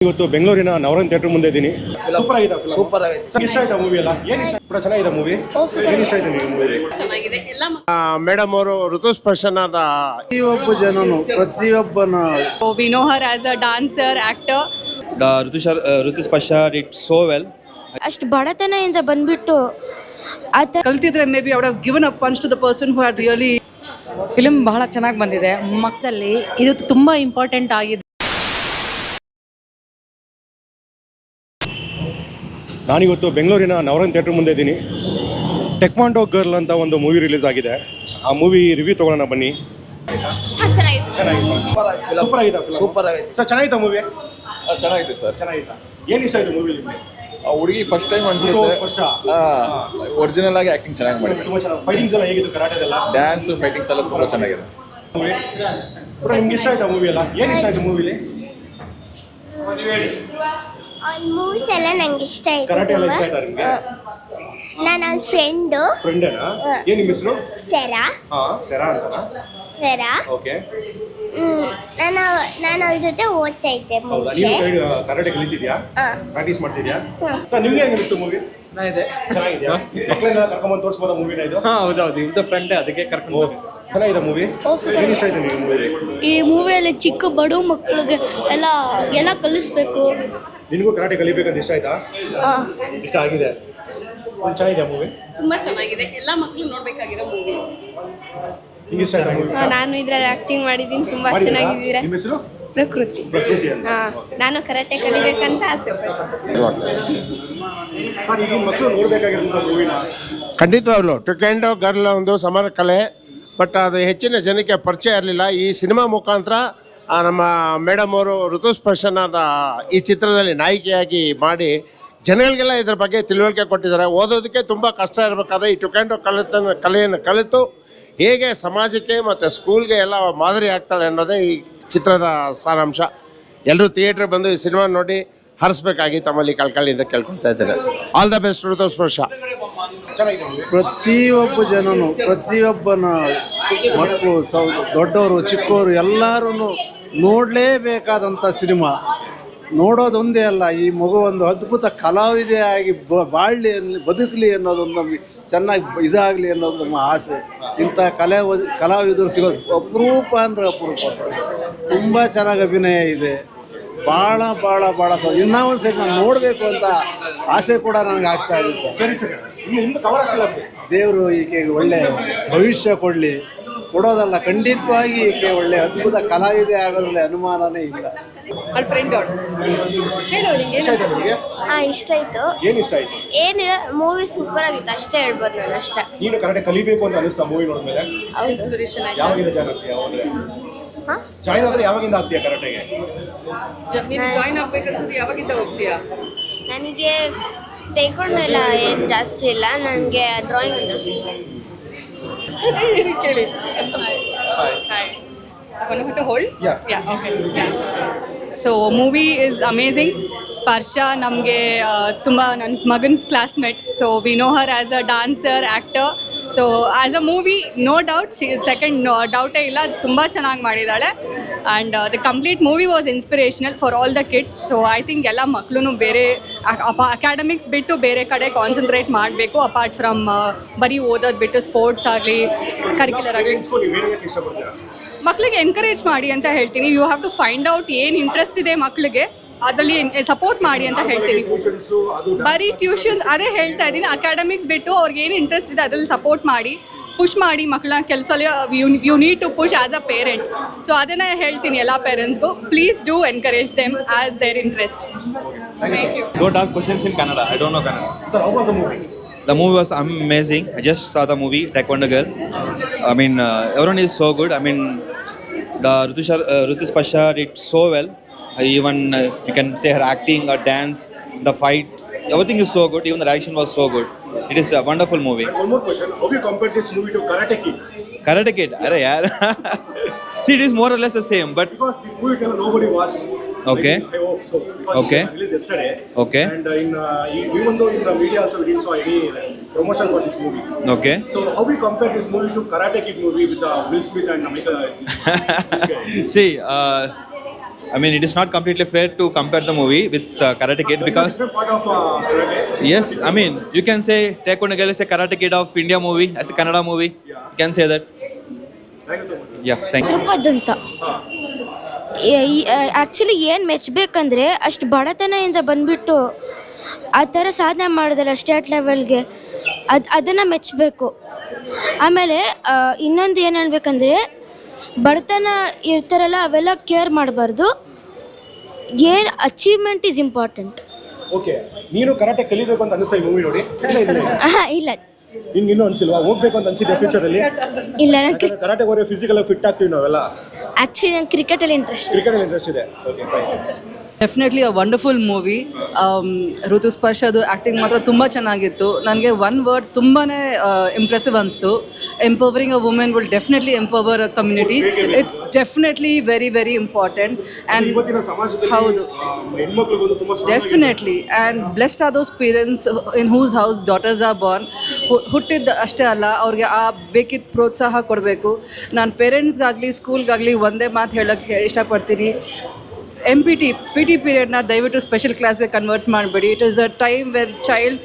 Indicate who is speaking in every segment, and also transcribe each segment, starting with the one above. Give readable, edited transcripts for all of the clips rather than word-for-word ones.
Speaker 1: ಇವತ್ತು ಬೆಂಗಳೂರಿನ ನವರನ್ ಥಿಯೇಟರ್ ಮುಂದೆ ಇದ್ದೀನಿ. ಸೂಪರ್ ಆಗಿದೆ ಫಿಲ್ಮ್.
Speaker 2: ಸೂಪರ್ ಆಗಿದೆ.
Speaker 1: ಇಷ್ಟ ಆಯ್ತಾ ಮೂವಿ ಎಲ್ಲ? ಏನು ಇಷ್ಟ? ಕೂಡ ಚೆನ್ನಾಗಿದೆ ಮೂವಿ. ಏನು ಇಷ್ಟ ಆಯ್ತು ನಿಮಗೆ ಮೂವಿ?
Speaker 3: ಚೆನ್ನಾಗಿದೆ ಎಲ್ಲ
Speaker 4: ಮೇಡಮ್ ಅವರು ಋತುಸ್ಪರ್ಶನದ
Speaker 2: ಪ್ರತಿಯೊಬ್ಬ ಜನನು ಪ್ರತಿಯೊಬ್ಬನ
Speaker 3: we know her as a dancer actor.
Speaker 5: The Rutuspasha did so well.
Speaker 6: ಅಷ್ಟು ಬಡತನದಿಂದ ಬಂದ್ಬಿಟ್ಟು ಆತ
Speaker 7: ಕಲ್ತಿದ್ರೆ maybe would have given a punch to the person who had really.
Speaker 8: Film ಬಹಳ ಚೆನ್ನಾಗಿ ಬಂದಿದೆ. ಮಕ್ಕಳಲ್ಲಿ ಇದು ತುಂಬಾ ಇಂಪಾರ್ಟೆಂಟ್ ಆಗಿದೆ.
Speaker 1: ನಾನಿವತ್ತು ಬೆಂಗಳೂರಿನ ನವರನ್ ಥಿಯೇಟರ್ ಮುಂದೆ ಇದ್ದೀನಿ. ಟೆಕ್ವಾಂಡೋ ಗರ್ಲ್ ಅಂತ ಒಂದು ಮೂವಿ ರಿಲೀಸ್ ಆಗಿದೆ. ಆ ಮೂವಿ ರಿವ್ಯೂ ತಗೊಳ್ಳೋಣ ಬನ್ನಿ. ಸೂಪರ್ ಆಗಿದೆ ಫಿಲ್ಮ್.
Speaker 2: ಸೂಪರ್ ಆಗಿದೆ.
Speaker 1: ಸರ್ ಚೆನ್ನಾಗಿತ್ತಾ ಮೂವಿ?
Speaker 9: ಚೆನ್ನಾಗಿದೆ ಸರ್.
Speaker 1: ಚೆನ್ನಾಗಿತ್ತಾ? ಏನು ಇಷ್ಟ ಆಯ್ತು ಮೂವಿ ನಿಮಗೆ?
Speaker 9: ಆ ಹುಡುಗಿ ಫಸ್ಟ್ ಟೈಮ್ ಅನ್ಸುತ್ತೆ ಒರಿಜಿನಲ್ ಆಗಿ ಆಕ್ಟಿಂಗ್ ಚೆನ್ನಾಗಿ ಮಾಡಿದೆ.
Speaker 1: ತುಂಬ ಚೆನ್ನಾಗಿ ಫೈಟಿಂಗ್ಸ್ ಎಲ್ಲ ಹೇಗಿತ್ತು? ಕರಾಟೆದೆಲ್ಲ
Speaker 9: ಡ್ಯಾನ್ಸ್ ಫೈಟಿಂಗ್ಸ್ ಎಲ್ಲ ತುಂಬಾ ಚೆನ್ನಾಗಿದೆ.
Speaker 1: ಮೂವಿ ಕೂಡ ನಿಮ್ಗೆ ಇಷ್ಟ ಆಯ್ತಾ ಮೂವಿ ಎಲ್ಲ? ಏನು ಇಷ್ಟ ಆಯ್ತು ಮೂವಿಲಿ?
Speaker 6: ಮೂವೀಸ್ ಎಲ್ಲ ನಂಗೆ ಇಷ್ಟ ಆಯ್ತು.
Speaker 1: ಕರಾಟೆ ಎಲ್ಲ ಇಷ್ಟ ಆಯ್ತಾ ನಿಮಗೆ?
Speaker 6: ನಾನು ಅವ್ನ
Speaker 1: ಫ್ರೆಂಡೇನಾ? ಏನು ನಿಮ್ಮ ಹೆಸರು?
Speaker 6: ಸೆರಾ.
Speaker 1: ಸೆರಾ ಅಂತನಾ?
Speaker 6: ಸೆರಾ.
Speaker 1: ಓಕೆ.
Speaker 6: ನಾನು ಅವ್ರ ಜೊತೆ ಓದ್ತಾ ಇದ್ದೆ
Speaker 1: ಹೌದಾ?
Speaker 6: ಮುಂಚೆ.
Speaker 1: ನೀವು ಕರಾಟೆ ಕಲಿತಿದ್ಯಾ? ಪ್ರಾಕ್ಟೀಸ್ ಮಾಡ್ತಿದ್ಯಾ? ಸರ್ ನಿಮ್ಗೆ ಹೆಂಗೆ ಅನಿಸ್ತು ಮೂವಿ?
Speaker 2: ಚೆನ್ನಾಗಿದೆ.
Speaker 1: ಚೆನ್ನಾಗಿದ್ಯಾ? ಮಕ್ಕಳೆಲ್ಲ ಕರ್ಕೊಂಡ್ಬಂದು ತೋರಿಸ್ಬೋದಾ ಮೂವಿನ ಇದು?
Speaker 2: ಹೌದೌದು, ಇವ್ದ ಫ್ರೆಂಡ್ ಅದಕ್ಕೆ ಕರ್ಕೊಂಡು
Speaker 1: ಚೆನ್ನಾಗಿದೆ ಮೂವಿ. ಏನು ಇಷ್ಟ ಆಯ್ತು ನಿಮಗೆ ಮೂವಿ?
Speaker 6: ಈ ಮೂವಿಯಲ್ಲಿ ಚಿಕ್ಕ ಬಡ ಮಕ್ಕಳಿಗೆ ಎಲ್ಲ ಕಲಿಸ್ಬೇಕು.
Speaker 1: ನಿನಗೂ ಕರಾಟೆ ಕಲಿಬೇಕಂತ ಇಷ್ಟ ಆಯ್ತಾ? ಇಷ್ಟ ಆಗಿದೆ. ಚೆನ್ನಾಗಿದೆ ಮೂವಿ.
Speaker 3: ತುಂಬಾ ಚೆನ್ನಾಗಿದೆ ಎಲ್ಲ ಮಕ್ಕಳು ನೋಡ್ಬೇಕಾಗಿರೋ ಮೂವಿ.
Speaker 1: ನಿಮ್ಗೆ ಇಷ್ಟ ಆಯ್ತಾ ಮೂವಿ?
Speaker 6: ನಾನು ಇದ್ರಲ್ಲಿ ಆಕ್ಟಿಂಗ್ ಮಾಡಿದ್ದೀನಿ. ತುಂಬಾ ಚೆನ್ನಾಗಿದ್ದೀರಾ.
Speaker 1: ನಿಮ್ಮ ಹೆಸರು?
Speaker 6: ಪ್ರಕೃತಿ.
Speaker 1: ಅಂತ.
Speaker 6: ನಾನು ಕರಾಟೆ ಕಲಿಬೇಕಂತ ಆಸೆ ಪಡ್ತೀನಿ.
Speaker 1: ಸರ್ ಈಗಿನ ಮಕ್ಕಳು ನೋಡ್ಬೇಕಾಗಿರೋಂಥ ಮೂವಿನ
Speaker 4: ಖಂಡಿತವಾಗ್ಲು ಟುಕೆಂಡೋ ಗರ್ಲ್ ಒಂದು ಸಮರ ಕಲೆ, ಬಟ್ ಅದು ಹೆಚ್ಚಿನ ಜನಕ್ಕೆ ಪರಿಚಯ ಇರಲಿಲ್ಲ. ಈ ಸಿನಿಮಾ ಮುಖಾಂತರ ನಮ್ಮ ಮೇಡಮ್ ಅವರು ಋತುಸ್ಪರ್ಶನದ ಈ ಚಿತ್ರದಲ್ಲಿ ನಾಯಕಿಯಾಗಿ ಮಾಡಿ ಜನಗಳಿಗೆಲ್ಲ ಇದ್ರ ಬಗ್ಗೆ ತಿಳುವಳಿಕೆ ಕೊಟ್ಟಿದ್ದಾರೆ. ಓದೋದಕ್ಕೆ ತುಂಬ ಕಷ್ಟ ಇರಬೇಕಾದ್ರೆ ಈ ಟುಕೆಂಡೋ ಕಲೆಯನ್ನು ಕಲಿತು ಹೇಗೆ ಸಮಾಜಕ್ಕೆ ಮತ್ತು ಸ್ಕೂಲ್ಗೆ ಎಲ್ಲ ಮಾದರಿ ಆಗ್ತಾಳೆ ಅನ್ನೋದೇ ಈ ಚಿತ್ರದ ಸಾರಾಂಶ. ಎಲ್ಲರೂ ಥಿಯೇಟ್ರಿಗೆ ಬಂದು ಈ ಸಿನಿಮಾ ನೋಡಿ ಹರಿಸ್ಬೇಕಾಗಿ ತಮ್ಮಲ್ಲಿ ಕಳ್ಕಳಿಯಿಂದ ಕೇಳ್ಕೊಳ್ತಾ ಇದ್ದೇನೆ. All the best Rithusparsha.
Speaker 2: ಪ್ರತಿಯೊಬ್ಬ ಜನನು ಪ್ರತಿಯೊಬ್ಬನ ಮಕ್ಕಳು ದೊಡ್ಡವರು ಚಿಕ್ಕವರು ಎಲ್ಲರೂ ನೋಡಲೇಬೇಕಾದಂಥ ಸಿನಿಮಾ. ನೋಡೋದೊಂದೇ ಅಲ್ಲ, ಈ ಮಗು ಒಂದು ಅದ್ಭುತ ಕಲಾವಿದೆಯಾಗಿ ಬಾಳಲಿ ಬದುಕಲಿ ಅನ್ನೋದೊಂದು ನಮಗೆ ಚೆನ್ನಾಗಿ ಇದಾಗಲಿ ಅನ್ನೋದು ನಮ್ಮ ಆಸೆ. ಇಂಥ ಕಲಾವಿದರು ಸಿಗೋದು ಅಪರೂಪ ಅಂದರೆ ಅಪರೂಪ. ತುಂಬ ಚೆನ್ನಾಗಿ ಅಭಿನಯ ಇದೆ. ಭಾಳ ಭಾಳ ಭಾಳ ಇನ್ನೂ ಒಂದು ಸರಿ ನಾನು ನೋಡಬೇಕು ಅಂತ ಆಸೆ ಕೂಡ ನನಗೆ ಆಗ್ತಾ ಇದೆ ಸರ್. ದೇವರು ಈಕೆಗೆ ಒಳ್ಳೆ ಭವಿಷ್ಯ ಕೊಡಲಿ. ಕೊಡೋದಲ್ಲ, ಖಂಡಿತವಾಗಿ ಈಕೆ ಒಳ್ಳೆ ಅದ್ಭುತ ಕಲಾವಿದೆ ಆಗೋದ್ರಲ್ಲಿ ಅನುಮಾನನೇ ಇಲ್ಲ.
Speaker 6: ಇಷ್ಟ ಆಯ್ತು.
Speaker 1: ಏನು ಇಷ್ಟ ಆಯ್ತು?
Speaker 6: ಏನು ಮೂವಿ ಸೂಪರ್ ಆಗಿತ್ತು ಅಷ್ಟೇ ಹೇಳ್ಬೋದು ನಾನು. ಅಷ್ಟೇ.
Speaker 1: ನೀನು ಕರಾಟೆ ಕಲಿಬೇಕು ಅಂತ ಅನಿಸ್ತಾ ಮೂವಿ ನೋಡಿದ್ಮೇಲೆ? ಯಾವಾಗಿಂದ ಜಾಯ್ನ್ ಆಗ್ತೀಯಾ? ಜಾಯ್ನ್ ಆದರೆ ಯಾವಾಗಿಂದ ಆಗ್ತೀಯಾ ಕರಾಟೆಗೆ?
Speaker 7: ಜಾಯ್ನ್ ಆಗ್ಬೇಕಂದ್ರೆ ಯಾವಾಗಿಂದ ಹೋಗ್ತೀಯಾ?
Speaker 6: ನನಗೆ ಟೇಕ್ವಾಂಡೋ ಎಲ್ಲ ಏನು ಜಾಸ್ತಿ ಇಲ್ಲ, ನನಗೆ ಡ್ರಾಯಿಂಗ್ ಜಾಸ್ತಿ.
Speaker 7: ಕೇಳಿ.
Speaker 3: hold? Yeah, okay. Yeah. So movie is amazing. Sparsha ನಮಗೆ ತುಂಬ ನನ್ನ ಮಗನ classmate. So we know her as a dancer actor. So as a movie no doubt second ಡೌಟೇ ಇಲ್ಲ, ತುಂಬ ಚೆನ್ನಾಗಿ ಮಾಡಿದ್ದಾಳೆ. And the complete movie was inspirational for all the kids. So I think ಎಲ್ಲ ಮಕ್ಕಳು ಬೇರೆ ಅಕಾಡೆಮಿಕ್ಸ್ ಬಿಟ್ಟು ಬೇರೆ ಕಡೆ ಕಾನ್ಸಂಟ್ರೇಟ್ ಮಾಡಬೇಕು. ಅಪಾರ್ಟ್ ಫ್ರಮ್ ಬರೀ ಓದೋದು ಬಿಟ್ಟು ಸ್ಪೋರ್ಟ್ಸ್ ಆಗಲಿ ಕರಿಕ್ಯುಲರ್ ಆಗಲಿ ಮಕ್ಕಳಿಗೆ ಎನ್ಕರೇಜ್ ಮಾಡಿ ಅಂತ ಹೇಳ್ತೀನಿ. You have to find out ಏನು ಇಂಟ್ರೆಸ್ಟ್ ಇದೆ ಮಕ್ಕಳಿಗೆ, ಅದರಲ್ಲಿ ಸಪೋರ್ಟ್ ಮಾಡಿ ಅಂತ ಹೇಳ್ತೀನಿ. ಬರೀ ಟ್ಯೂಷನ್ಸ್ ಅದೇ ಹೇಳ್ತಾ ಇದ್ದೀನಿ. ಅಕಾಡೆಮಿಕ್ಸ್ ಬಿಟ್ಟು ಅವ್ರಿಗೆ ಏನು ಇಂಟ್ರೆಸ್ಟ್ ಇದೆ ಅದರಲ್ಲಿ ಸಪೋರ್ಟ್ ಮಾಡಿ, ಪುಷ್ ಮಾಡಿ ಮಕ್ಕಳನ್ನ. ಕೆಲಸ you need to push as a parent. So ಅದನ್ನು ಹೇಳ್ತೀನಿ ಎಲ್ಲ ಪೇರೆಂಟ್ಸ್ಗೂ. Please do encourage them as their interest. Thank you.
Speaker 5: Don't ask questions in Kannada. I don't know Kannada.
Speaker 1: Sir, how was the movie?
Speaker 5: The movie was amazing. I just saw the movie Taekwondo Girl. I mean, everyone is so good. I mean, the Rutuspasha did so well. Even you can say her acting, her dance, the fight, everything is so good. Even the direction was so good. It is a wonderful movie.
Speaker 1: One more question. How do you compare this movie to Karate Kid?
Speaker 5: Karate Kid, arey yaar. See, it is more or less the same, but
Speaker 1: Because this movie nobody watched.
Speaker 5: Okay.
Speaker 1: I hope so. Because
Speaker 5: Okay.
Speaker 1: it released yesterday.
Speaker 5: Okay.
Speaker 1: And even though in the media also we didn't saw any promotion for this movie.
Speaker 5: okay.
Speaker 1: So how we compare this movie to Karate Kid movie with Will Smith and Michael?
Speaker 5: See, I mean, it is not completely fair to compare the movie with Karate Kid because yes, I mean, you can say Taekwondo Girl is a Karate Kid of India movie, as a Kannada movie. You can say that. Yeah, thanks.
Speaker 6: Dhrupad ಅಂತ actually ಏನು ಮೆಚ್ಚಬೇಕಂದ್ರೆ ಅಷ್ಟು ಬಡತನದಿಂದ ಬಂದ್ಬಿಟ್ಟು ಆ ಥರ ಸಾಧನೆ ಮಾಡಿದಾರೆ state ಲೆವೆಲ್ಗೆ, ಅದನ್ನು ಮೆಚ್ಚಬೇಕು. ಆಮೇಲೆ ಇನ್ನೊಂದು ಏನು ಅನ್ಬೇಕಂದ್ರೆ ಬಡತನ ಇರ್ತಾರಲ್ಲ ಅವೆಲ್ಲ ಕೇರ್ ಮಾಡಬಾರ್ದು, ಏನು ಅಚೀವ್ಮೆಂಟ್ ಈಸ್ ಇಂಪಾರ್ಟೆಂಟ್.
Speaker 1: ಓಕೆ, ನೀನು ಕರಾಟೆ ಕಲಿಬೇಕು ಅಂತ ಅನಿಸ್ತಾ ಈ ಮೂವಿ ನೋಡಿ?
Speaker 6: ಇಲ್ಲ
Speaker 1: ನಿನ್ಗೆ ಇನ್ನೂ ಅನ್ಸಿಲ್ವಾ ಹೋಗ್ಬೇಕು ಅಂತ ಅನ್ಸಿದ್ದೆ ಫ್ಯೂಚರಲ್ಲಿ?
Speaker 6: ಇಲ್ಲ ನನಗೆ
Speaker 1: ಕರಾಟೆ ಹೋದ್ರೆ ಫಿಸಿಕಲ್ ಫಿಟ್ ಆಗ್ತೀವಿ ನಾವೆಲ್ಲ.
Speaker 6: ಆ್ಯಕ್ಚುಲಿ ನಂಗೆ ಕ್ರಿಕೆಟಲ್ಲಿ ಇಂಟ್ರೆಸ್ಟ್.
Speaker 1: ಕ್ರಿಕೆಟಲ್ಲಿ ಇಂಟ್ರೆಸ್ಟ್ ಇದೆ. Okay, fine.
Speaker 7: Definitely a wonderful movie. ಋತುಸ್ಪರ್ಶದು ಆ್ಯಕ್ಟಿಂಗ್ ಮಾತ್ರ ತುಂಬ ಚೆನ್ನಾಗಿತ್ತು. ನನಗೆ ಒನ್ ವರ್ಡ್ ತುಂಬಾ ಇಂಪ್ರೆಸಿವ್ ಅನಿಸ್ತು. Empowering a women will definitely empower a community. It's definitely very very important. And ಹೌದು, definitely. And blessed are those parents in whose house daughters are born. ಹುಟ್ಟಿದ್ದು ಅಷ್ಟೇ ಅಲ್ಲ, ಅವ್ರಿಗೆ ಆ ಬೇಕಿದ್ದ ಪ್ರೋತ್ಸಾಹ ಕೊಡಬೇಕು. ನಾನು ಪೇರೆಂಟ್ಸ್ಗಾಗಲಿ ಸ್ಕೂಲ್ಗಾಗಲಿ ಒಂದೇ ಮಾತು ಹೇಳೋಕ್ಕೆ ಇಷ್ಟಪಡ್ತೀನಿ, ಪಿ ಟಿ ಪೀರಿಯಡ್ನ ದಯವಿಟ್ಟು ಸ್ಪೆಷಲ್ ಕ್ಲಾಸ್ಗೆ ಕನ್ವರ್ಟ್ ಮಾಡಬೇಡಿ. It is a time when child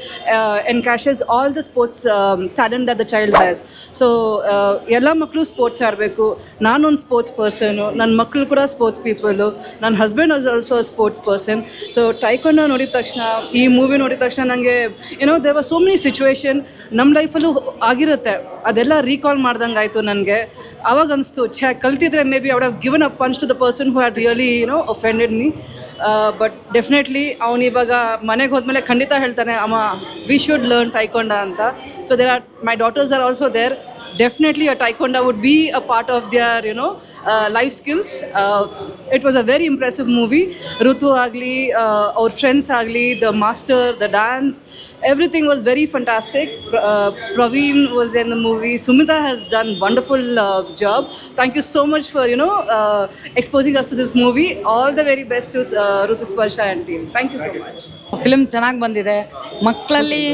Speaker 7: encashes all the sports talent that the child has. So ಎಲ್ಲ ಮಕ್ಕಳು ಸ್ಪೋರ್ಟ್ಸ್ ಆಡಬೇಕು. ನಾನೊಂದು ಸ್ಪೋರ್ಟ್ಸ್ ಪರ್ಸನು, ನನ್ನ ಮಕ್ಕಳು ಕೂಡ ಸ್ಪೋರ್ಟ್ಸ್ ಪೀಪಲು, ನನ್ನ husband was also a sports person. So ಟೈಕೊಂಡ ನೋಡಿದ ತಕ್ಷಣ, ಈ ಮೂವಿ ನೋಡಿದ ತಕ್ಷಣ ನನಗೆ ಏನೋ there was so many situation ನಮ್ಮ ಲೈಫಲ್ಲೂ ಆಗಿರುತ್ತೆ, ಅದೆಲ್ಲ ರೀಕಾಲ್ ಮಾಡ್ದಂಗೆ ಆಯಿತು ನನಗೆ. ಆವಾಗ ಅನಿಸ್ತು, ಕಲ್ತಿದ್ರೆ maybe I would have given a punch to the person who had really offended me. But definitely ಅವನು ಇವಾಗ ಮನೆಗೆ ಹೋದ್ಮೇಲೆ ಖಂಡಿತ ಹೇಳ್ತಾನೆ, ಅಮ್ಮ ವಿ ಶುಡ್ ಲರ್ನ್ ಟೈಕೊಂಡ ಅಂತ. So there are my daughters are also there. Definitely a taekwondo would be a part of their life skills. It was a very impressive movie. Rutu agli, our friends agli, the master, the dance, everything was very fantastic. Praveen was in the movie. Sumita has done wonderful job. Thank you so much for exposing us to this movie. All the very best to Rutu Sparsha and team. Thank you so much.
Speaker 8: Film ಚೆನ್ನಾಗಿ ಬಂದಿದೆ. ಮಕ್ಕಳಲ್ಲಿ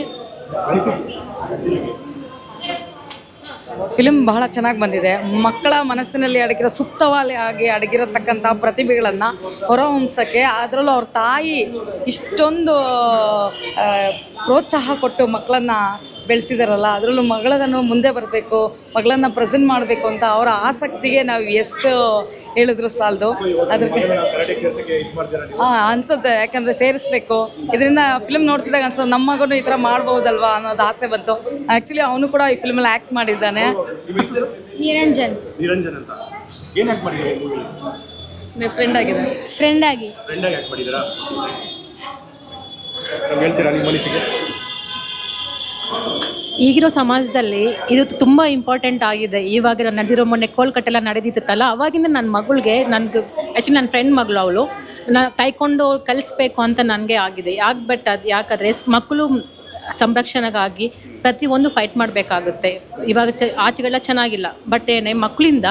Speaker 8: film ಬಹಳ ಚೆನ್ನಾಗಿ ಬಂದಿದೆ. ಮಕ್ಕಳ ಮನಸ್ಸಿನಲ್ಲಿ ಅಡಗಿರೋ ಸುಪ್ತವಾಗಿ ಅಡಗಿರತಕ್ಕಂಥ ಪ್ರತಿಭೆಗಳನ್ನು ಹೊರಹೊಮ್ಸೋಕ್ಕೆ, ಅದರಲ್ಲೂ ಅವ್ರ ತಾಯಿ ಇಷ್ಟೊಂದು ಪ್ರೋತ್ಸಾಹ ಕೊಟ್ಟು ಮಕ್ಕಳನ್ನು ಬೆಳೆಸಿದಾರಲ್ಲ, ಅದರಲ್ಲೂ ಮಗಳನ್ನು ಮುಂದೆ ಬರಬೇಕು, ಮಗಳನ್ನು ಪ್ರೆಸೆಂಟ್ ಮಾಡಬೇಕು ಅಂತ ಅವರ ಆಸಕ್ತಿಗೆ ನಾವು ಎಷ್ಟು ಹೇಳಿದ್ರು ಸಾಲದು. ಅದಕ್ಕೆ ಅನ್ಸುತ್ತೆ, ಯಾಕಂದರೆ ಸೇರಿಸ್ಬೇಕು. ಇದರಿಂದ ಫಿಲ್ಮ್ ನೋಡ್ತಿದ್ದಾಗ ಅನ್ಸೋದು ನಮ್ಮ ಮಗನು ಈ ಥರ ಮಾಡ್ಬೋದಲ್ವಾ ಅನ್ನೋದು ಆಸೆ ಬಂತು. ಆ್ಯಕ್ಚುಲಿ ಅವನು ಕೂಡ ಈ ಫಿಲ್ಮಲ್ಲಿ ಆ್ಯಕ್ಟ್ ಮಾಡಿದ್ದಾನೆ.
Speaker 6: ನಿರಂಜನ್
Speaker 1: ಅಂತ ಏನು ಆ್ಯಕ್ಟ್ ಮಾಡಿದ್ದೀರಾ ಈ ಮೂವಿಲಿ?
Speaker 8: ಫ್ರೆಂಡ್ ಆಗಿದೆ.
Speaker 6: ಫ್ರೆಂಡ್ ಆಗಿ
Speaker 1: ಆ್ಯಕ್ಟ್ ಮಾಡಿದ್ದೀರಾ? ಹೇಳ್ತೀರಾ ನಿಮ್ಮ ಮನಸ್ಸಿಗೆ?
Speaker 8: ಈಗಿರೋ ಸಮಾಜದಲ್ಲಿ ಇದು ತುಂಬ ಇಂಪಾರ್ಟೆಂಟ್ ಆಗಿದೆ. ಇವಾಗ ನಡೆದಿರೋ ಮೊನ್ನೆ ಕೋಲ್ಕಟ್ಟೆಲ್ಲ ನಡೆದಿತ್ತಲ್ಲ, ಅವಾಗಿಂದ ನನ್ನ ಮಗಳಿಗೆ, ನನಗೆ ಆ್ಯಕ್ಚುಲಿ ನನ್ನ ಫ್ರೆಂಡ್ ಮಗಳು, ಅವಳು ಟೈಕೊಂಡು ಕಲಿಸ್ಬೇಕು ಅಂತ ನನಗೆ ಆಗಿದೆ. ಯಾಕಂದರೆ ಮಕ್ಕಳು ಸಂರಕ್ಷಣೆಗಾಗಿ ಪ್ರತಿಯೊಂದು ಫೈಟ್ ಮಾಡಬೇಕಾಗುತ್ತೆ. ಇವಾಗ ಆಚೆಗೆಲ್ಲ ಚೆನ್ನಾಗಿಲ್ಲ, ಬಟ್ ಏನೇ ಮಕ್ಕಳಿಂದ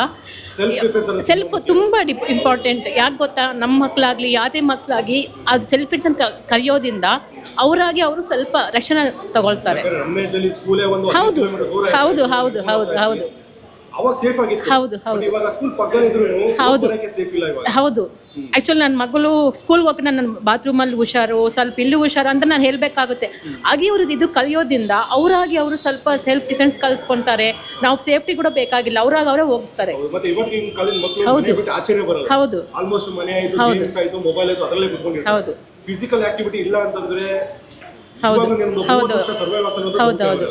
Speaker 8: ಸೆಲ್ಫ್ ತುಂಬ ಇಂಪಾರ್ಟೆಂಟ್. ಯಾಕೆ ಗೊತ್ತಾ, ನಮ್ಮ ಮಕ್ಕಳಾಗಲಿ ಯಾವುದೇ ಮಕ್ಕಳಾಗಿ ಅದು ಸೆಲ್ಫ್ ಡಿಫೆನ್ಸ್ ಕಲಿಯೋದ್ರಿಂದ ಅವರಾಗಿ ಅವರು ಸ್ವಲ್ಪ ರಕ್ಷಣೆ ತಗೊಳ್ತಾರೆ. ಹೌದು ಹೌದು ಹೌದು ಹೌದು ಹೌದು ಹೌದು ಹೌದು ಹೌದು. ಆ್ಯಕ್ಚುಲಿ ನನ್ನ ಮಗಳು ಸ್ಕೂಲ್ಗೆ ಹೋಗಿ ನನ್ನ ಬಾತ್ರೂಮಲ್ಲಿ ಹುಷಾರು, ಸ್ವಲ್ಪ ಇಲ್ಲಿ ಹುಷಾರು ಅಂತ ನಾನು ಹೇಳಬೇಕಾಗುತ್ತೆ. ಹಾಗೆ ಇವರು ಇದು ಕಲಿಯೋದ್ರಿಂದ ಅವರಾಗಿ ಅವರು ಸ್ವಲ್ಪ ಸೆಲ್ಫ್ ಡಿಫೆನ್ಸ್ ಕಲಿಸ್ಕೊಳ್ತಾರೆ. ನಾವು ಸೇಫ್ಟಿ ಕೂಡ ಬೇಕಾಗಿಲ್ಲ, ಅವರಾಗಿ ಅವರೇ ಹೋಗ್ತಾರೆ. ಹೌದು ಹೌದು ಹೌದು
Speaker 1: ಫಿಸಿಕಲ್ ಆಕ್ಟಿವಿಟಿ ಇಲ್ಲ ಅಂತಂದ್ರೆ
Speaker 8: ಹೌದು ಹೌದು ಹೌದು ಹೌದು.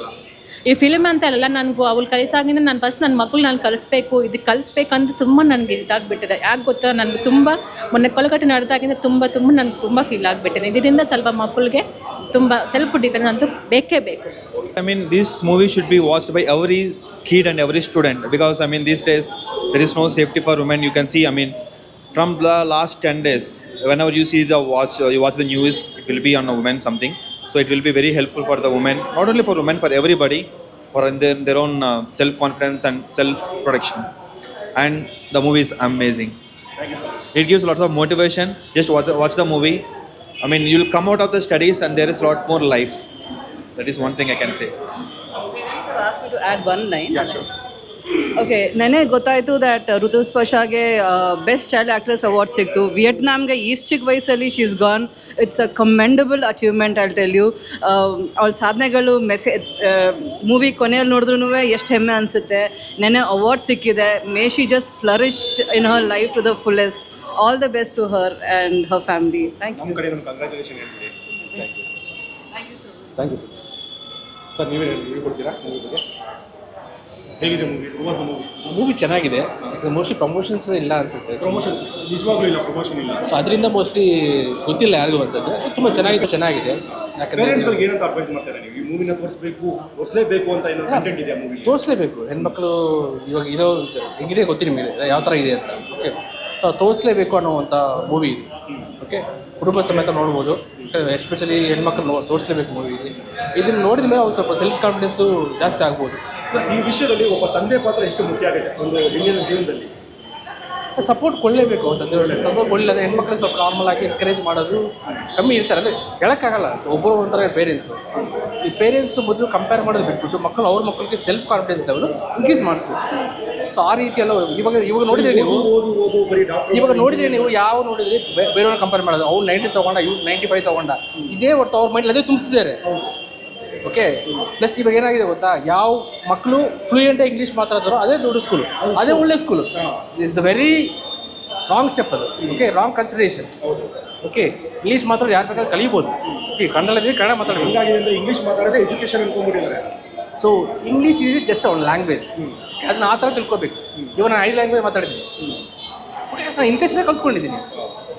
Speaker 8: ಈ ಫಿಲ್ಮ್ ಅಂತ ಅಲ್ಲ, ನನಗೂ ಅವಳು ಕಲಿತಾಗಿಂದ ನಾನು ಫಸ್ಟ್ ನನ್ನ ಮಕ್ಕಳು ನಾನು ಕಲಿಸ್ಬೇಕಂತ ತುಂಬ ನನಗೆ ಇದಾಗಿಬಿಟ್ಟಿದೆ. ಯಾಕೆ ಗೊತ್ತಾ, ನನಗೆ ತುಂಬ ಮೊನ್ನೆ ಕೋಲ್ಕಟ್ಟೆ ನಡೆದಾಗಿಂದ ನನಗೆ ತುಂಬ ಫೀಲ್ ಆಗಿಬಿಟ್ಟಿದೆ. ಇದರಿಂದ ಸ್ವಲ್ಪ ಮಕ್ಕಳಿಗೆ ತುಂಬ ಸೆಲ್ಫ್ ಡಿಫೆನ್ಸ್ ಅಂತೂ ಬೇಕೇ ಬೇಕು.
Speaker 5: I mean, this movie should be watched by every kid and every student because I mean these days there is no safety for women. You can see, I mean, from the last 10 days, whenever you see you watch the news, it will be on a woman something. So it will be very helpful for the women, not only for women, for everybody, for their own self-confidence and self-protection. And the movie is amazing.
Speaker 1: Thank you, sir.
Speaker 5: It gives lots of motivation. Just watch the movie. I mean, you'll come out of the studies and there is a lot more life. That is one thing I can say.
Speaker 7: Ask me to add one line.
Speaker 1: Yeah, sure.
Speaker 7: Okay ನೆನೆ ಗೊತ್ತಾಯಿತು that ಋತುಸ್ಪರ್ಶಾಗೆ best child actress award ಸಿಕ್ತು. ವಿಯೆಟ್ನಾಮ್ಗೆ ಈಸ್ಟ್ ಚಿಕ್ಕ ವಯಸ್ಸಲ್ಲಿ she is gone. It's a commendable achievement I'll tell you. ಅವಳ ಸಾಧನೆಗಳು ಮೂವಿ ಕೊನೆಯಲ್ಲಿ ನೋಡಿದ್ರೂ ಎಷ್ಟು ಹೆಮ್ಮೆ ಅನಿಸುತ್ತೆ. ನೆನೆ ಅವಾರ್ಡ್ ಸಿಕ್ಕಿದೆ. May she just flourish in her life to the fullest. All the best to her and her family. Thank you.
Speaker 1: ನಮ್ಮ ಕಡೆ ನಮ್ಮ ಕಂಗ್ರ್ಯಾಚುಲೇಷನ್ ಹೇಳ್ತೀವಿ. Thank you sir. ನೀವೇ ಕೊಡ್ತೀರಾ ಮೂವಿ ಬಗ್ಗೆ? ಹೇಗಿದೆ ಮೂವಿ?
Speaker 10: ಮೂವಿ ಚೆನ್ನಾಗಿದೆ. ಮೋಸ್ಟ್ಲಿ ಪ್ರಮೋಷನ್ಸ್ ಇಲ್ಲ ಅನ್ಸುತ್ತೆ.
Speaker 1: ಪ್ರಮೋಷನ್ ನಿಜವಾಗ್ಲೂ ಇಲ್ಲ, ಪ್ರಮೋಷನ್ ಇಲ್ಲ.
Speaker 10: ಸೊ ಅದರಿಂದ ಮೋಸ್ಟ್ಲಿ ಗೊತ್ತಿಲ್ಲ ಯಾರಿಗೂ ಅನ್ಸುತ್ತೆ. ತುಂಬ ಚೆನ್ನಾಗಿದೆ. ಯಾಕಂದರೆ
Speaker 1: ಪೇರೆಂಟ್ಸ್ಗಳಿಗೆ ಏನಂತ ಅಡ್ವೈಸ್ ಮಾಡ್ತಾರೆ ನೀವು? ಈ ಮೂವಿನ ತೋರಿಸಲೇಬೇಕು ಅಂತ ಏನೋ ಕಂಟೆಂಟ್ ಇದೆ ಮೂವಿ?
Speaker 10: ತೋರಿಸ್ಲೇಬೇಕು. ಹೆಣ್ಮಕ್ಳು ಇವಾಗ ಇರೋ ಹೆಂಗಿದೆ ಗೊತ್ತಿಲ್ಲ ನಿಮಗೆ ಯಾವ ಥರ ಇದೆ ಅಂತ. ಓಕೆ, ಸೊ ತೋರಿಸ್ಲೇಬೇಕು ಅನ್ನೋವಂಥ ಮೂವಿ ಇದು. ಓಕೆ, ಕುಟುಂಬ ಸಮೇತ ನೋಡ್ಬೋದು. ಎಸ್ಪೆಷಲಿ ಹೆಣ್ಮಕ್ಳು ತೋರಿಸ್ಲೇಬೇಕು ಮೂವಿ ಇದೆ. ಇದನ್ನು ನೋಡಿದ ಮೇಲೆ ಅವ್ರು ಸ್ವಲ್ಪ ಸೆಲ್ಫ್ ಕಾನ್ಫಿಡೆನ್ಸು ಜಾಸ್ತಿ ಆಗ್ಬೋದು.
Speaker 1: ಸರ್, ಈ ವಿಷಯದಲ್ಲಿ ಒಬ್ಬ ತಂದೆ ಪಾತ್ರ ಎಷ್ಟು ಮುಖ್ಯ ಆಗಿದೆ ಒಂದು ಹೆಣ್ಣಿನ ಜೀವನದಲ್ಲಿ?
Speaker 10: ಸಪೋರ್ಟ್ ಕೊಡಲೇಬೇಕು. ತಂದೆಯವ್ರಿಗೆ ಸಪೋರ್ಟ್ ಕೊಡಲಿಲ್ಲ ಅಂದರೆ ಹೆಣ್ಮಕ್ಳಿಗೆ ಸ್ವಲ್ಪ ನಾರ್ಮಲ್ ಆಗಿ ಎನ್ಕರೇಜ್ ಮಾಡೋದು ಕಮ್ಮಿ ಇರ್ತಾರೆ. ಅಂದರೆ ಹೇಳೋಕ್ಕಾಗಲ್ಲ. ಸೊ ಒಬ್ಬರು ಒಂಥರ ಪೇರೆಂಟ್ಸು. ಈ ಪೇರೆಂಟ್ಸು ಮೊದಲು ಕಂಪೇರ್ ಮಾಡೋದು ಬಿಟ್ಬಿಟ್ಟು ಅವ್ರ ಮಕ್ಕಳಿಗೆ ಸೆಲ್ಫ್ ಕಾನ್ಫಿಡೆನ್ಸ್ ಲೆವೆಲ್ ಇನ್ಕ್ರೀಸ್ ಮಾಡಿಸ್ಬೇಕು. ಸೊ ಆ ರೀತಿಯೆಲ್ಲ ಇವಾಗ ನೋಡಿದರೆ ನೀವು ಯಾವ ನೋಡಿದ್ರೆ ಬೇರೆಯವ್ರನ್ನ ಕಂಪೇರ್ ಮಾಡೋದು. ಅವ್ರು 90 ತೊಗೊಂಡ, ಇವ್ರು 95 ತೊಗೊಂಡ, ಇದೇ ಹೊರತು ಅವ್ರ ಮೈಂಡ್ ಅದೇ ತುಂಬಿಸಿದ್ದಾರೆ. ಓಕೆ, ಪ್ಲಸ್ ಇವಾಗ ಏನಾಗಿದೆ ಗೊತ್ತಾ, ಯಾವ ಮಕ್ಕಳು ಫ್ಲೂಯೆಂಟಾಗಿ ಇಂಗ್ಲೀಷ್ ಮಾತಾಡ್ತಾರೋ ಅದೇ ದೊಡ್ಡ ಸ್ಕೂಲು, ಅದೇ ಒಳ್ಳೆ school. It's a very wrong step ಅದು. Okay, wrong consideration. Okay, English ಮಾತಾಡೋದು ಯಾರು ಬೇಕಾದ್ರೆ ಕಲಿಬೋದು. ಓಕೆ, ಕನ್ನಡ ಮಾತಾಡಬೇಕು.
Speaker 1: ಹಿಂಗಾಗಿದೆ ಇಂಗ್ಲೀಷ್ ಮಾತಾಡೋದೇ ಎಜುಕೇಷನ್ ಅನ್ಕೊಂಡ್ಬಿಟ್ಟಿದ್ದಾರೆ.
Speaker 10: ಸೊ ಇಂಗ್ಲೀಷ್ ಇದು ಜಸ್ಟ್ ಅವ್ನ ಲ್ಯಾಂಗ್ವೇಜ್. ಅದನ್ನ ಆ ಥರ ತಿಳ್ಕೊಬೇಕು. ಇವಾಗ ನಾನು 5 ಲ್ಯಾಂಗ್ವೇಜ್ ಮಾತಾಡಿದ್ದೀನಿ. ಓಕೆ, ನಾನು ಇಂಟ್ರೆಸ್ಟ್ನೇ ಕಲ್ತ್ಕೊಂಡಿದ್ದೀನಿ.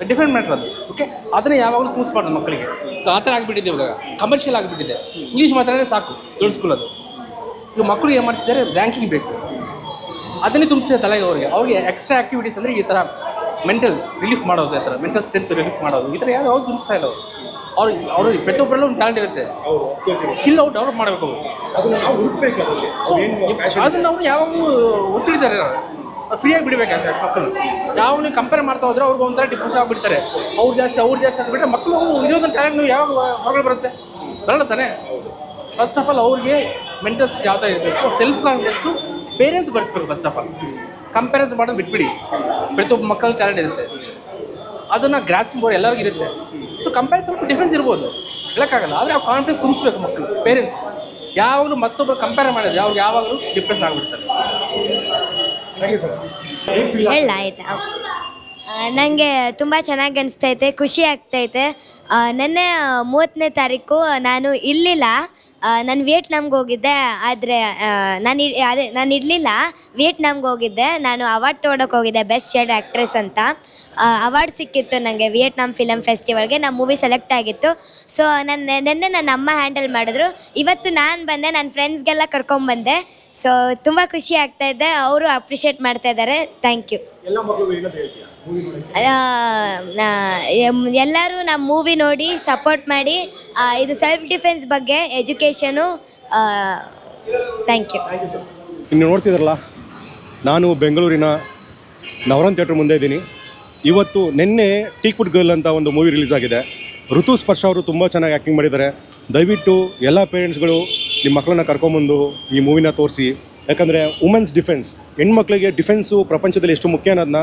Speaker 10: ಡಿಫ್ರೆಂಟ್ ಮ್ಯಾಟ್ರ್ ಅದು. ಓಕೆ, ಅದನ್ನೇ ಯಾವಾಗಲೂ ತೂರಿಸ್ಬಾರ್ದು ಮಕ್ಕಳಿಗೆ. ಆ ಥರ ಆಗಿಬಿಟ್ಟಿದೆ ಇವಾಗ, ಕಮರ್ಷಿಯಲ್ ಆಗಿಬಿಟ್ಟಿದೆ. ಇಂಗ್ಲೀಷ್ ಮಾತಾಡಿದ್ರೆ ಸಾಕು ದೊಡ್ಡ ಸ್ಕೂಲ್ ಅದು. ಈಗ ಮಕ್ಕಳು ಏನು ಮಾಡ್ತಿದ್ದಾರೆ, ರ್ಯಾಂಕಿಂಗ್ ಬೇಕು. ಅದನ್ನೇ ತುಂಬಿಸಿದೆ ತಲೆಗೆ ಅವ್ರಿಗೆ ಎಕ್ಸ್ಟ್ರಾ ಆ್ಯಕ್ಟಿವಿಟೀಸ್ ಅಂದರೆ ಈ ಥರ ಮೆಂಟಲ್ ರಿಲೀಫ್ ಮಾಡೋದು, ಈ ಥರ ಮೆಂಟಲ್ ಸ್ಟ್ರೆಂತ್ ರಿಲೀಫ್ ಮಾಡೋದು, ಈ ಥರ ಯಾವ್ದು ತುಂಬಿಸ್ತಾ ಇಲ್ಲ ಅವರು ಪ್ರತಿಯೊಬ್ಬರಲ್ಲೂ ಒಂದು ಟ್ಯಾಲೆಂಟ್ ಇರುತ್ತೆ. ಸ್ಕಿಲ್ ಅವ್ರು ಡೆವಲಪ್ ಮಾಡಬೇಕು.
Speaker 1: ಅದನ್ನು ನಾವು ಹುಡುಕ್ಬೇಕು.
Speaker 10: ಸೊ ಅದನ್ನು ಅವ್ರು ಯಾವಾಗಲೂ ಒತ್ತಿಡ್ತಾರೆ. ಫ್ರೀಯಾಗಿ ಬಿಡಬೇಕಾಗ್ತದೆ ಮಕ್ಕಳು. ಯಾವಾಗ ಕಂಪೇರ್ ಮಾಡ್ತಾ ಹೋದ್ರೆ ಅವ್ರಿಗೆ ಒಂಥರ ಡಿಪ್ರೆಷನ್ ಆಗಿಬಿಡ್ತಾರೆ. ಅವ್ರು ಜಾಸ್ತಿ ಆಗಿಬಿಟ್ರೆ ಮಕ್ಕಳು ಇರೋದನ್ನ ಟ್ಯಾಲೆಂಟ್ ಯಾವಾಗ ಹೊರಗಡೆ ಬರುತ್ತೆ? ಬರಲ್ಲ ತಾನೆ. ಫಸ್ಟ್ ಆಫ್ ಆಲ್ ಅವ್ರಿಗೆ ಮೆಂಟಲ್ಸ್ ಯಾವ ಥರ ಇರಬೇಕು, ಸೆಲ್ಫ್ ಕಾನ್ಫಿಡೆನ್ಸು ಪೇರೆಂಟ್ಸ್ ಬರ್ಸ್ಬೇಕು. ಫಸ್ಟ್ ಆಫ್ ಆಲ್ ಕಂಪೇರಿಸನ್ ಮಾಡೋದು ಬಿಟ್ಬಿಡಿ. ಪ್ರತಿಯೊಬ್ಬ ಮಕ್ಕಳ ಟ್ಯಾಲೆಂಟ್ ಇರುತ್ತೆ, ಅದನ್ನು ಗ್ರಾಸ್ ಮಾಡೋರು ಎಲ್ಲರಿಗೂ ಇರುತ್ತೆ. ಸೊ ಕಂಪೇರ್ ಸ್ವಲ್ಪ ಡಿಫ್ರೆನ್ಸ್ ಇರ್ಬೋದು, ಹೇಳೋಕ್ಕಾಗಲ್ಲ. ಆದರೆ ಅವ್ರು ಕಾನ್ಫಿಡೆನ್ಸ್ ತುಂಬಿಸ್ಬೇಕು ಮಕ್ಕಳು, ಪೇರೆಂಟ್ಸ್. ಯಾವಾಗಲೂ ಮತ್ತೊಬ್ಬರು ಕಂಪೇರ್ ಮಾಡೋದು ಅವ್ರು ಯಾವಾಗಲೂ ಡಿಪ್ರೆಷನ್ ಆಗಿಬಿಡ್ತಾರೆ.
Speaker 6: ಹೇಳ ಆಯ್ತಾ? ನನಗೆ ತುಂಬ ಚೆನ್ನಾಗಿ ಅನಿಸ್ತೈತೆ, ಖುಷಿ ಆಗ್ತೈತೆ. ನೆನ್ನೆ 30ನೇ ತಾರೀಕು ನಾನು ಇರಲಿಲ್ಲ. ನಾನು ವಿಯೆಟ್ನಾಮ್ಗೆ ಹೋಗಿದ್ದೆ. ಆದರೆ ನಾನು ಇರಲಿಲ್ಲ, ವಿಯೆಟ್ನಾಮ್ಗೆ ಹೋಗಿದ್ದೆ. ನಾನು ಅವಾರ್ಡ್ ತೊಗೊಳಕ್ಕೆ ಹೋಗಿದ್ದೆ, ಬೆಸ್ಟ್ ಚೈಲ್ಡ್ ಆ್ಯಕ್ಟ್ರೆಸ್ ಅಂತ. ಅವಾರ್ಡ್ ಸಿಕ್ಕಿತ್ತು ನನಗೆ ವಿಯೆಟ್ನಾಮ್ ಫಿಲಮ್ ಫೆಸ್ಟಿವಲ್ಗೆ. ನಮ್ಮ ಮೂವಿ ಸೆಲೆಕ್ಟ್ ಆಗಿತ್ತು. ಸೊ ನೆನ್ನೆ ನನ್ನ ಅಮ್ಮ ಹ್ಯಾಂಡಲ್ ಮಾಡಿದ್ರು. ಇವತ್ತು ನಾನು ಬಂದೆ, ನನ್ನ ಫ್ರೆಂಡ್ಸ್ಗೆಲ್ಲ ಕರ್ಕೊಂಬಂದೆ. ಸೊ ತುಂಬ ಖುಷಿ ಆಗ್ತಾಯಿದೆ. ಅವರು ಅಪ್ರಿಷಿಯೇಟ್ ಮಾಡ್ತಾ ಇದ್ದಾರೆ. Thank you. ಎಲ್ಲರೂ ನಮ್ಮ ಮೂವಿ ನೋಡಿ ಸಪೋರ್ಟ್ ಮಾಡಿ. ಇದು ಸೆಲ್ಫ್ ಡಿಫೆನ್ಸ್ ಬಗ್ಗೆ, ಎಜುಕೇಷನು. Thank you.
Speaker 1: ಇನ್ನು ನೋಡ್ತಿದ್ರಲ್ಲ, ನಾನು ಬೆಂಗಳೂರಿನ ನವರನ್ ಥಿಯೇಟ್ರ್ ಮುಂದೆ ಇದ್ದೀನಿ. ಇವತ್ತು ನಿನ್ನೆ ಟೀಕ್ವುಡ್ ಗರ್ಲ್ ಅಂತ ಒಂದು ಮೂವಿ ರಿಲೀಸ್ ಆಗಿದೆ. ಋತುಸ್ಪರ್ಶ ಅವರು ತುಂಬ ಚೆನ್ನಾಗಿ ಆ್ಯಕ್ಟಿಂಗ್ ಮಾಡಿದ್ದಾರೆ. ದಯವಿಟ್ಟು ಎಲ್ಲ ಪೇರೆಂಟ್ಸ್ಗಳು ನಿಮ್ಮ ಮಕ್ಕಳನ್ನ ಕರ್ಕೊಂಬಂದು ಈ ಮೂವಿನ ತೋರಿಸಿ. ಯಾಕಂದರೆ ವುಮೆನ್ಸ್ ಡಿಫೆನ್ಸ್, ಹೆಣ್ಮಕ್ಳಿಗೆ ಡಿಫೆನ್ಸು ಪ್ರಪಂಚದಲ್ಲಿ ಎಷ್ಟು ಮುಖ್ಯ ಅನ್ನೋದನ್ನ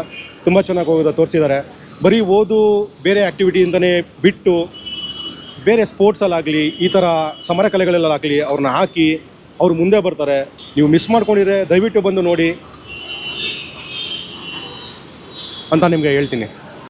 Speaker 1: ತುಂಬ ಚೆನ್ನಾಗಿ ತೋರಿಸಿದ್ದಾರೆ. ಬರೀ ಓದು ಬೇರೆ ಆ್ಯಕ್ಟಿವಿಟಿಯಿಂದನೇ ಬಿಟ್ಟು ಬೇರೆ ಸ್ಪೋರ್ಟ್ಸಲ್ಲಾಗಲಿ, ಈ ಥರ ಸಮರ ಕಲೆಗಳಲ್ಲಾಗಲಿ ಅವ್ರನ್ನ ಹಾಕಿ ಅವ್ರು ಮುಂದೆ ಬರ್ತಾರೆ. ನೀವು ಮಿಸ್ ಮಾಡ್ಕೊಂಡಿದ್ರೆ ದಯವಿಟ್ಟು ಬಂದು ನೋಡಿ ಅಂತ ನಿಮಗೆ ಹೇಳ್ತೀನಿ.